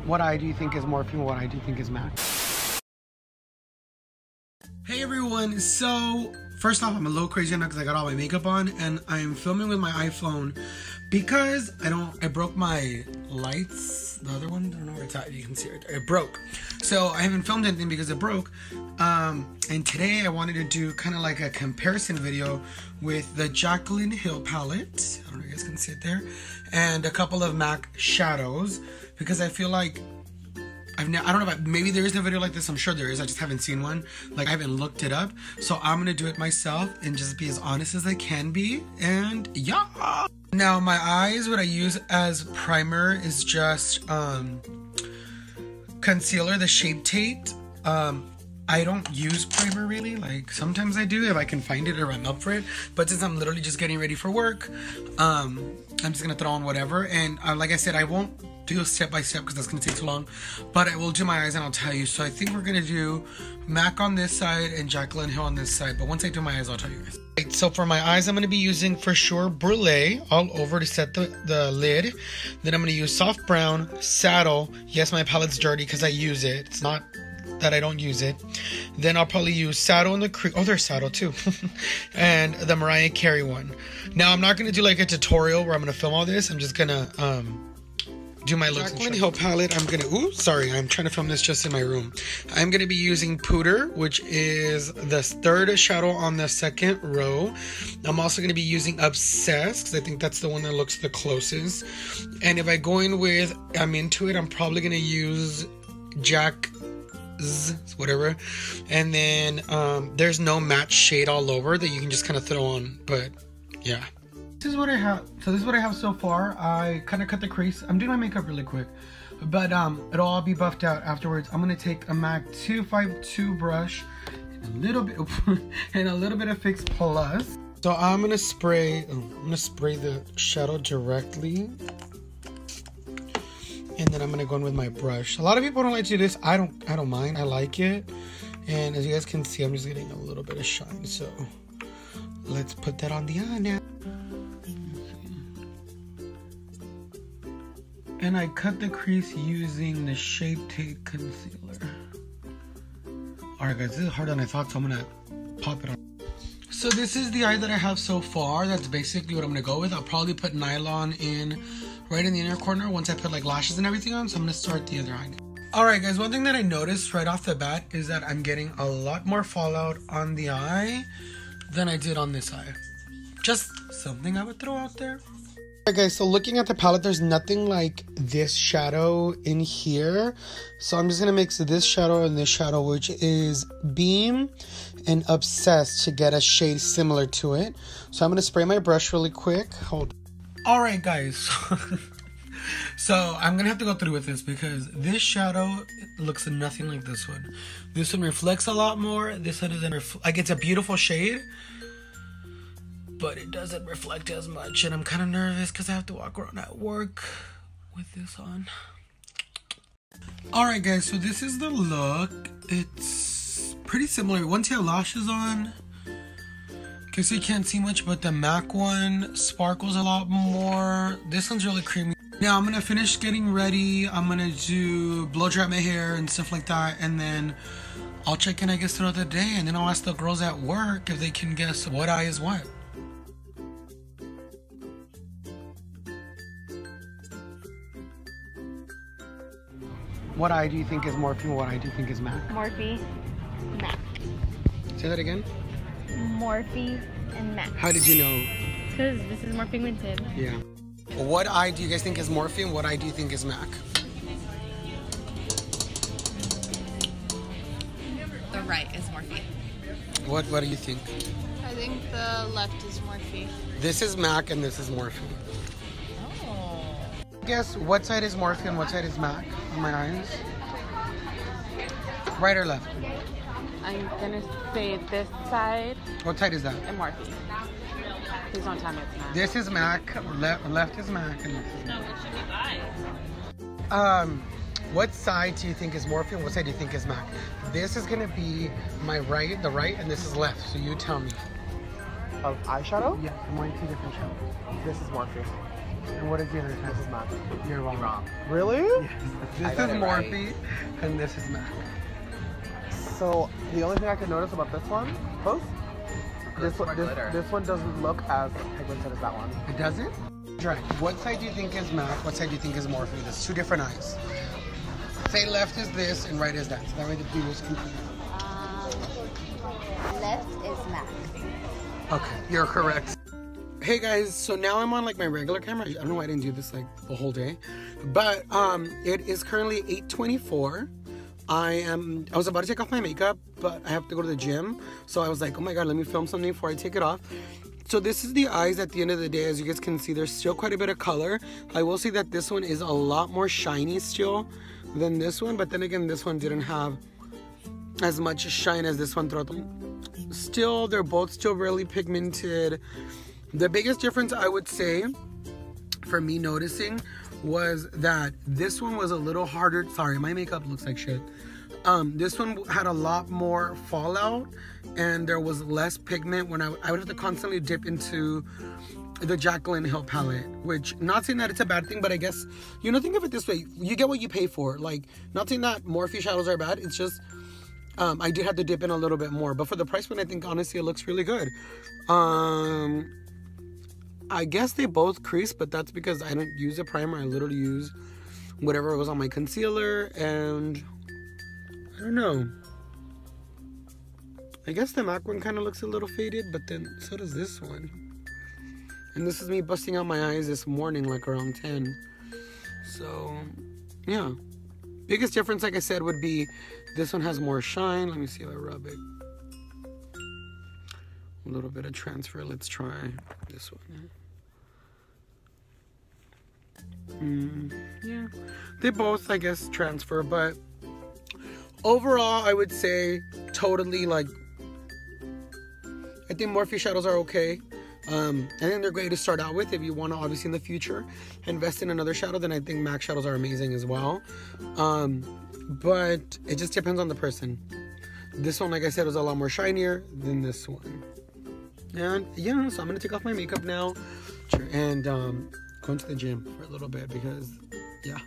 what eye do you think is Morphe and what eye do you think is MAC? Hey everyone, so first off, I'm a little crazy now because I got all my makeup on and I'm filming with my iPhone because I broke my lights. The other one, I don't know where it's at. You can see it. It broke. So I haven't filmed anything because it broke. And today I wanted to do kind of like a comparison video with the Jaclyn Hill palette. I don't know if you guys can see it there. And a couple of MAC shadows because I feel like I don't know, maybe there is a video like this. I'm sure there is. I just haven't seen one. Like, I haven't looked it up. So I'm going to do it myself and just be as honest as I can be. And yeah. Now, my eyes, what I use as primer is just concealer, the Shape Tape. I don't use primer really. Like, sometimes I do if I can find it or I'm up for it. But since I'm literally just getting ready for work, I'm just going to throw on whatever. And like I said, I won't do step by step because that's going to take too long. But I will do my eyes and I'll tell you. So I think we're going to do MAC on this side and Jaclyn Hill on this side. But once I do my eyes, I'll tell you guys. Right, so for my eyes, I'm going to be using for sure burle all over to set the lid. Then I'm going to use soft brown, saddle. Yes, my palette's dirty because I use it. It's not that I don't use it. Then I'll probably use saddle in the crease. Oh, there's saddle too. And the Mariah Carey one. Now, I'm not going to do like a tutorial where I'm going to film all this. I'm just going to do my looks. Jaclyn Hill palette. I'm going to, ooh, sorry. I'm trying to film this just in my room. I'm going to be using Pooter, which is the third shadow on the second row. I'm also going to be using Obsessed because I think that's the one that looks the closest. And if I go in with I'm Into It, I'm probably going to use whatever. And then there's no matte shade all over that you can just kind of throw on, but yeah. This is what I have. So this is what I have so far. I kind of cut the crease. I'm doing my makeup really quick, but it'll all be buffed out afterwards. I'm gonna take a MAC 252 brush and a little bit of Fix Plus. So I'm gonna spray the shadow directly. And then I'm gonna go in with my brush. A lot of people don't like to do this. I don't mind. I like it. And as you guys can see, I'm just getting a little bit of shine. So let's put that on the eye now. And I cut the crease using the Shape Tape concealer. Alright guys, this is harder than I thought, so I'm gonna pop it on. So this is the eye that I have so far. That's basically what I'm gonna go with. I'll probably put nylon in right in the inner corner once I put like lashes and everything on. So I'm gonna start the other eye. Alright guys, one thing that I noticed right off the bat is that I'm getting a lot more fallout on the eye than I did on this eye. Just something I would throw out there. Alright guys, so looking at the palette, there's nothing like this shadow in here. So I'm just gonna mix this shadow and this shadow, which is Beam and Obsessed, to get a shade similar to it. So I'm gonna spray my brush really quick. Hold on. Alright guys, so I'm gonna have to go through with this because this shadow looks nothing like this one. This one reflects a lot more. This one doesn't reflect. Like, it's a beautiful shade, but it doesn't reflect as much. And I'm kind of nervous because I have to walk around at work with this on. Alright guys, so this is the look. It's pretty similar. Once you have lashes on, guess you can't see much, but the MAC one sparkles a lot more. This one's really creamy. Now I'm gonna finish getting ready. I'm gonna blow dry my hair and stuff like that, and then I'll check in, I guess, throughout the day, and then I'll ask the girls at work if they can guess what eye is what. What eye do you think is Morphe and what eye do you think is MAC? Morphe, MAC. Say that again? Morphe and MAC. How did you know? Because this is more pigmented. Yeah. What eye do you guys think is Morphe and what eye do you think is MAC? The right is Morphe. What do you think? I think the left is Morphe. This is MAC and this is Morphe. Oh. Guess what side is Morphe and what side is MAC on my eyes? Right or left? I'm gonna say this side. What side is that? And Morphe. Please don't tell me it's not. This is MAC, left is MAC, and this is MAC. What side do you think is Morphe and what side do you think is MAC? This is gonna be the right, and this is left, so you tell me. Of eyeshadow? Yeah, I'm wearing two different shadows. This is Morphe. And what is the other type? This is MAC. You're wrong. Wrong. Really? Yes. This is got it right. Morphe, and this is MAC. So the only thing I can notice about this one, close, this one doesn't look as pigmented as that one. It doesn't? Right. What side do you think is MAC? What side do you think is Morphe? There's two different eyes. Say left is this and right is that. So that way the viewers can see. Left is MAC. Okay, you're correct. Hey guys, so now I'm on like my regular camera. I don't know why I didn't do this like the whole day, but it is currently 8:24. I was about to take off my makeup, but I have to go to the gym. So I was like, oh my god, let me film something before I take it off. So this is the eyes at the end of the day. As you guys can see, there's still quite a bit of color. I will say that this one is a lot more shiny still than this one, but then again, this one didn't have as much shine as this one throughout them. Still, they're both still really pigmented. The biggest difference I would say for me noticing was that this one was a little harder. Sorry, my makeup looks like shit. This one had a lot more fallout and there was less pigment when I would have to constantly dip into the Jaclyn Hill palette, which, not saying that it's a bad thing, but I guess, you know, think of it this way, you get what you pay for. Like, not saying that Morphe shadows are bad, it's just I did have to dip in a little bit more, but for the price point, I think honestly it looks really good. I guess they both crease, but that's because I don't use a primer. I literally use whatever was on my concealer, and I don't know. I guess the MAC one kind of looks a little faded, but then so does this one. And this is me busting out my eyes this morning, like around 10. So, yeah. Biggest difference, like I said, would be this one has more shine. Let me see if I rub it. A little bit of transfer. Let's try this one. Yeah, they both, I guess, transfer, but overall, I would say totally, like, I think Morphe shadows are okay. I think they're great to start out with. If you want to, obviously, in the future, invest in another shadow, then I think MAC shadows are amazing as well. But it just depends on the person. This one, like I said, was a lot more shinier than this one. And yeah, so I'm gonna take off my makeup now and go into the gym for a little bit because, yeah.